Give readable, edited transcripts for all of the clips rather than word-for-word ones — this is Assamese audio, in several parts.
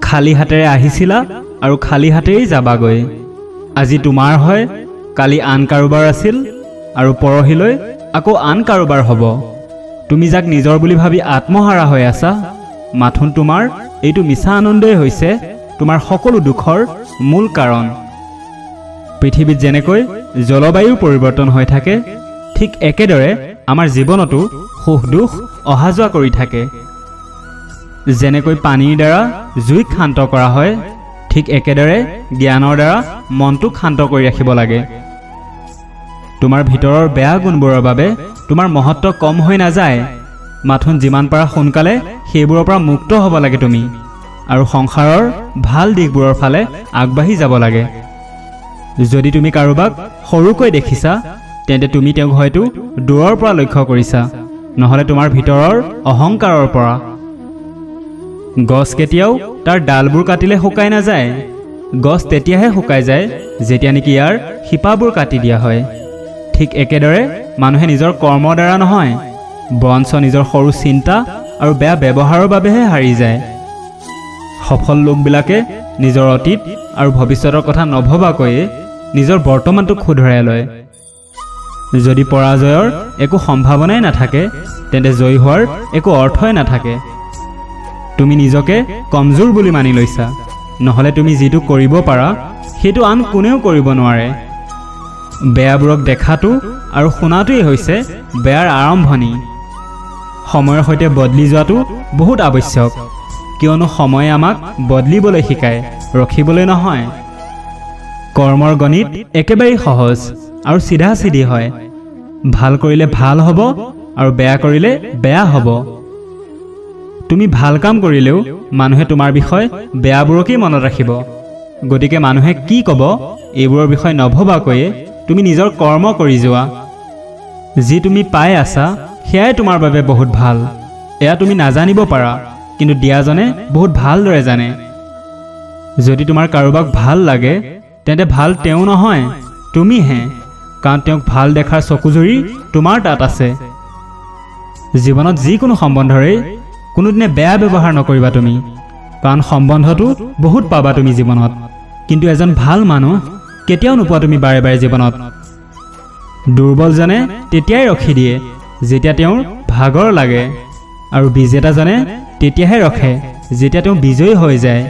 খালী হাতেৰে আহিছিলা আৰু খালী হাতেৰেই যাবাগৈ। আজি তোমাৰ হয়, কালি আন কাৰোবাৰ আছিল আৰু পৰহিলৈ আকৌ আন কাৰোবাৰ হ'ব। তুমি যাক নিজৰ বুলি ভাবি আত্মহাৰা হৈ আছা, মাথোন তোমাৰ এইটো মিছা আনন্দই হৈছে তোমাৰ সকলো দুখৰ মূল কাৰণ। পৃথিৱীত যেনেকৈ জলবায়ুৰ পৰিৱৰ্তন হৈ থাকে, ঠিক একেদৰে আমাৰ জীৱনতো সুখ দুখ অহা যোৱা কৰি থাকে। যেনেকৈ পানীৰ দ্বাৰা জুইক শান্ত কৰা হয়, ঠিক একেদৰে জ্ঞানৰ দ্বাৰা মনটোক শান্ত কৰি ৰাখিব লাগে। তোমাৰ ভিতৰৰ বেয়া গুণবোৰৰ বাবে তোমাৰ মহত্ব কম হৈ নাযায়, মাথোন যিমান পাৰা সোনকালে সেইবোৰৰ পৰা মুক্ত হ'ব লাগে তুমি, আৰু সংসাৰৰ ভাল দিশবোৰৰ ফালে আগবাঢ়ি যাব লাগে। যদি তুমি কাৰোবাক সৰুকৈ দেখিছা, তেন্তে তুমি তেওঁক হয়তো দূৰৰ পৰা লক্ষ্য কৰিছা, নহ'লে তোমাৰ ভিতৰৰ অহংকাৰৰ পৰা। গছ কেতিয়াও তাৰ ডালবোৰ কাটিলে শুকাই নাযায়। গছ তেতিয়াহে শুকাই যায় যেতিয়া নেকি ইয়াৰ শিপাবোৰ কাটি দিয়া হয়। ঠিক একেদৰে মানুহে নিজৰ কৰ্মৰ দ্বাৰা নহয়, বৰঞ্চ নিজৰ সৰু চিন্তা আৰু বেয়া ব্যৱহাৰৰ বাবেহে হাৰি যায়। সফল লোকবিলাকে নিজৰ অতীত আৰু ভৱিষ্যতৰ কথা নভবাকৈয়ে নিজৰ বৰ্তমানটোক শুধৰাই লয়। যদি পৰাজয়ৰ একো সম্ভাৱনাই নাথাকে, তেন্তে জয়ী হোৱাৰ একো অৰ্থই নাথাকে। তুমি নিজকে কমজোৰ বুলি মানি লৈছা, নহ'লে তুমি যিটো কৰিব পাৰা সেইটো আন কোনেও কৰিব নোৱাৰে। বেয়াবোৰক দেখাটো আৰু শুনাটোৱেই হৈছে বেয়াৰ আৰম্ভণি। সময়ৰ সৈতে বদলি যোৱাটো বহুত আৱশ্যক, কিয়নো সময়ে আমাক বদলিবলৈ শিকায়, ৰখিবলৈ নহয়। কৰ্মৰ গণিত একেবাৰেই সহজ আৰু চিধা চিধি হয়। ভাল কৰিলে ভাল হ'ব আৰু বেয়া কৰিলে বেয়া হ'ব। তুমি ভাল কাম কৰিলেও মানুহে তোমাৰ বিষয়ে বেয়াবোৰকেই মনত ৰাখিব। গতিকে মানুহে কি ক'ব এইবোৰৰ বিষয়ে নভবাকৈয়ে তুমি নিজৰ কৰ্ম কৰি যোৱা। যি তুমি পাই আছা সেয়াই তোমাৰ বাবে বহুত ভাল। এয়া তুমি নাজানিব পাৰা, কিন্তু দিয়াজনে বহুত ভালদৰে জানে। যদি তোমাৰ কাৰোবাক ভাল লাগে, তেন্তে ভাল তেওঁ নহয়, তুমিহে, কাৰণ তেওঁক ভাল দেখাৰ চকুজুৰি তোমাৰ তাত আছে। জীৱনত যিকোনো সম্বন্ধৰেই কোনোদিনে বেয়া ব্যৱহাৰ নকৰিবা তুমি, কাৰণ সম্বন্ধটো বহুত পাবা তুমি জীৱনত, কিন্তু এজন ভাল মানুহ কেতিয়াও নোপোৱা তুমি বাৰে বাৰে জীৱনত। দুৰ্বলজনে তেতিয়াই ৰখি দিয়ে যেতিয়া তেওঁৰ ভাগৰ লাগে, আৰু বিজেতাজনে তেতিয়াহে ৰখে যেতিয়া তেওঁ বিজয়ী হৈ যায়।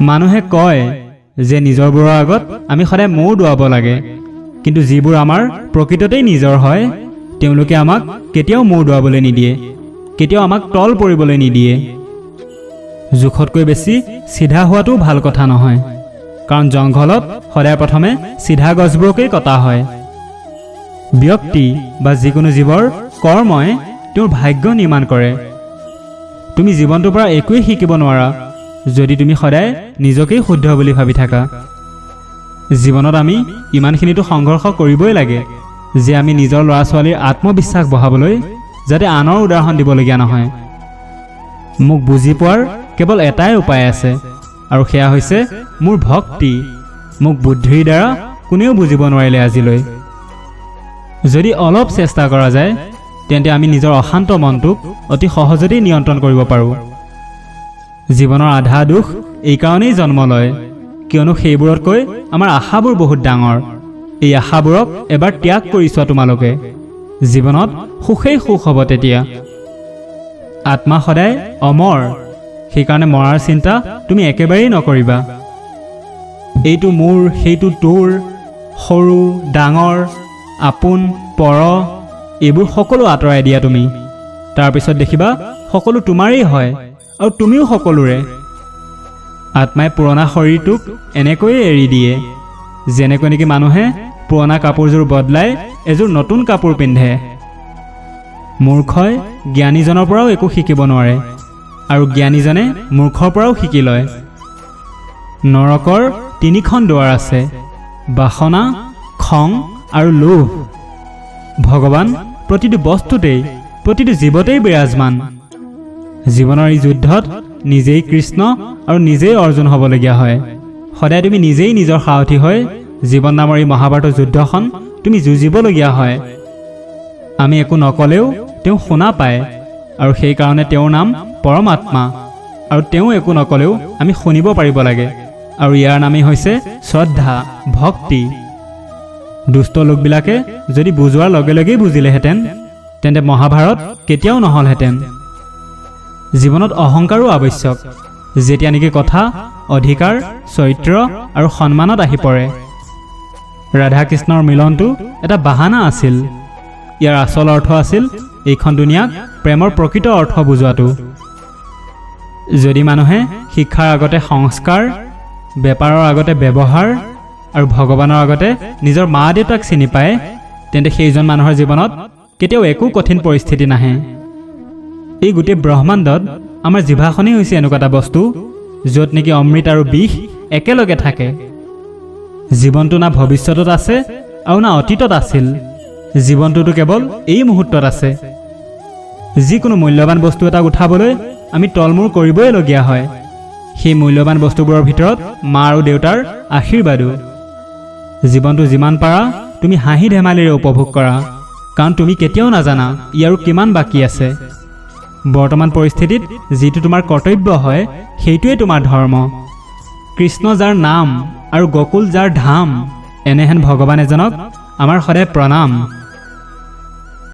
মানুহে কয় যে নিজৰবোৰৰ আগত আমি সদায় মূৰ দোৱাব লাগে, কিন্তু যিবোৰ আমাৰ প্ৰকৃততেই নিজৰ হয়, তেওঁলোকে আমাক কেতিয়াও মূৰ দোৱাবলৈ নিদিয়ে, কেতিয়াও আমাক তল পৰিবলৈ নিদিয়ে। জোখতকৈ বেছি চিধা হোৱাটো ভাল কথা নহয়, কাৰণ জংঘলত সদায় প্ৰথমে চিধা গছবোৰকেই কটা হয়। ব্যক্তি বা যিকোনো জীৱৰ কৰ্মই তেওঁৰ ভাগ্য নিৰ্মাণ কৰে। তুমি জীৱনটোৰ পৰা একোৱেই শিকিব নোৱাৰা যদি তুমি সদায় নিজকেই শুদ্ধ বুলি ভাবি থাকা। জীৱনত আমি ইমানখিনিতো সংঘৰ্ষ কৰিবই লাগে যে আমি নিজৰ ল'ৰা ছোৱালীৰ আত্মবিশ্বাস বঢ়াবলৈ যাতে আনৰ উদাহৰণ দিবলগীয়া নহয়। মোক বুজি পোৱাৰ কেৱল এটাই উপায় আছে, আৰু সেয়া হৈছে মোৰ ভক্তি। মোক বুদ্ধিৰ দ্বাৰা কোনেও বুজিব নোৱাৰিলে আজিলৈ। যদি অলপ চেষ্টা কৰা যায়, তেন্তে আমি নিজৰ অশান্ত মনটোক অতি সহজতেই নিয়ন্ত্ৰণ কৰিব পাৰোঁ। জীৱনৰ আধা দুখ এইকাৰণেই জন্ম লয়, কিয়নো সেইবোৰতকৈ আমাৰ আশাবোৰ বহুত ডাঙৰ। এই আশাবোৰক এবাৰ ত্যাগ কৰি চোৱা তোমালোকে, জীৱনত সুখেই সুখ হ'ব তেতিয়া। আত্মা সদায় অমৰ, সেইকাৰণে মৰাৰ চিন্তা তুমি একেবাৰেই নকৰিবা। এইটো মোৰ, সেইটো তোৰ, সৰু ডাঙৰ, আপোন পৰ, এইবোৰ সকলো আঁতৰাই দিয়া তুমি। তাৰপিছত দেখিবা সকলো তোমাৰেই হয়, আৰু তুমিও সকলোৰে। আত্মাই পুৰণা শৰীৰটোক এনেকৈয়ে এৰি দিয়ে, যেনেকৈ নেকি মানুহে পুৰণা কাপোৰযোৰ বদলাই এযোৰ নতুন কাপোৰ পিন্ধে। মূৰ্খই জ্ঞানীজনৰ পৰাও একো শিকিব নোৱাৰে, আৰু জ্ঞানীজনে মূৰ্খৰ পৰাও শিকি লয়। নৰকৰ 3খন দুৱাৰ আছে, বাসনা, খং আৰু লোভ। ভগৱান প্ৰতিটো বস্তুতেই, প্ৰতিটো জীৱতেই বিৰাজমান। জীৱনৰ এই যুদ্ধত নিজেই কৃষ্ণ আৰু নিজেই অৰ্জুন হ'বলগীয়া হয়। সদায় তুমি নিজেই নিজৰ সাৰথি হৈ জীৱন নামৰ এই মহাভাৰতৰ যুদ্ধখন তুমি যুঁজিবলগীয়া হয়। আমি একো নকলেও তেওঁ শুনা পায়, আৰু সেইকাৰণে তেওঁৰ নাম পৰমাত্মা। আৰু তেওঁ একো নকলেও আমি শুনিব পাৰিব লাগে, আৰু ইয়াৰ নামেই হৈছে শ্ৰদ্ধা, ভক্তি। দুষ্ট লোকবিলাকে যদি বুজোৱাৰ লগে লগেই বুজিলেহেঁতেন তেন্তে মহাভাৰত কেতিয়াও নহ'লহেঁতেন। জীৱনত অহংকাৰো আৱশ্যক, যেতিয়া নেকি কথা অধিকাৰ, চৰিত্ৰ আৰু সন্মানত আহি পৰে। ৰাধা কৃষ্ণৰ মিলনটো এটা বাহানা আছিল। ইয়াৰ আচল অৰ্থ আছিল এইখন দুনিয়াক প্ৰেমৰ প্ৰকৃত অৰ্থ বুজোৱাটো। যদি মানুহে শিক্ষাৰ আগতে সংস্কাৰ, বেপাৰৰ আগতে ব্যৱহাৰ আৰু ভগৱানৰ আগতে নিজৰ মা দেউতাক চিনি পায়, তেন্তে সেইজন মানুহৰ জীৱনত কেতিয়াও একো কঠিন পৰিস্থিতি নাহে। এই গোটেই ব্ৰহ্মাণ্ডত আমাৰ জিভাখনেই হৈছে এনেকুৱা এটা বস্তু য'ত নেকি অমৃত আৰু বিষ একেলগে থাকে। জীৱনটো না ভৱিষ্যতত আছে আৰু না অতীতত আছিল। জীৱনটোতো কেৱল এই মুহূৰ্তত আছে। যিকোনো মূল্যৱান বস্তু এটা উঠাবলৈ আমি তলমূৰ কৰিবইলগীয়া হয়। সেই মূল্যৱান বস্তুবোৰৰ ভিতৰত মা আৰু দেউতাৰ আশীৰ্বাদো। জীৱনটো যিমান পাৰা তুমি হাঁহি ধেমালিৰে উপভোগ কৰা, কাৰণ তুমি কেতিয়াও নাজানা ই আৰু কিমান বাকী আছে। বৰ্তমান পৰিস্থিতিত যিটো তোমাৰ কৰ্তব্য হয় সেইটোৱেই তোমাৰ ধৰ্ম। কৃষ্ণ যাৰ নাম আৰু গকুল যাৰ ধাম, এনেহেন ভগৱান এজনক আমাৰ সদায় প্ৰণাম।